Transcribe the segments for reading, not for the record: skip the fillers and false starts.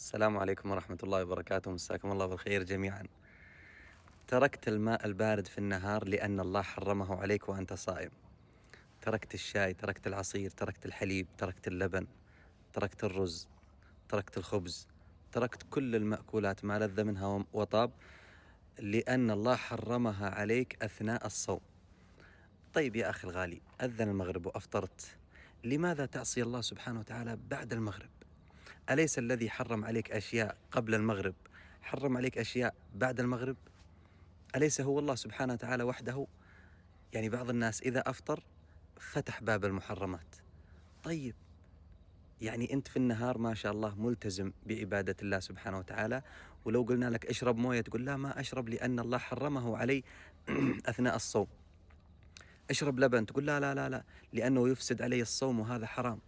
السلام عليكم ورحمة الله وبركاته، مساكم الله بالخير جميعا. تركت الماء البارد في النهار لأن الله حرمه عليك وأنت صائم. تركت الشاي، تركت العصير، تركت الحليب، تركت اللبن، تركت الرز، تركت الخبز، تركت كل المأكولات ما لذ منها وطاب، لأن الله حرمها عليك أثناء الصوم. طيب يا أخي الغالي، أذن المغرب وأفطرت، لماذا تعصي الله سبحانه وتعالى بعد المغرب؟ أليس الذي حرم عليك أشياء قبل المغرب حرم عليك أشياء بعد المغرب؟ أليس هو الله سبحانه وتعالى وحده؟ يعني بعض الناس إذا أفطر فتح باب المحرمات. طيب، يعني أنت في النهار ما شاء الله ملتزم بعبادة الله سبحانه وتعالى، ولو قلنا لك اشرب موية تقول لا ما أشرب لأن الله حرمه علي أثناء الصوم. اشرب لبن تقول لا لا لا لا لأنه يفسد علي الصوم وهذا حرام.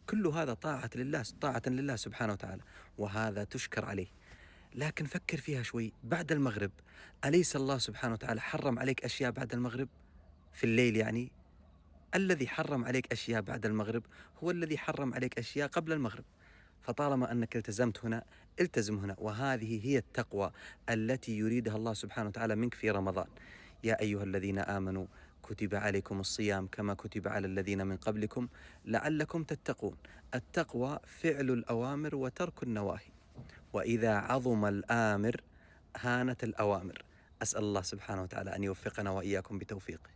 كل هذا طاعة لله سبحانه وتعالى، وهذا تشكر عليه. لكن فكر فيها شوي، بعد المغرب أليس الله سبحانه وتعالى حرم عليك أشياء بعد المغرب في الليل؟ يعني الذي حرم عليك أشياء بعد المغرب هو الذي حرم عليك أشياء قبل المغرب. فطالما أنك التزمت هنا التزم هنا، وهذه هي التقوى التي يريدها الله سبحانه وتعالى منك في رمضان. يا أيها الذين آمنوا كتب عليكم الصيام كما كتب على الذين من قبلكم لعلكم تتقون. التقوى فعل الأوامر وترك النواهي، وإذا عظم الآمر هانت الأوامر. أسأل الله سبحانه وتعالى أن يوفقنا وإياكم بتوفيقه.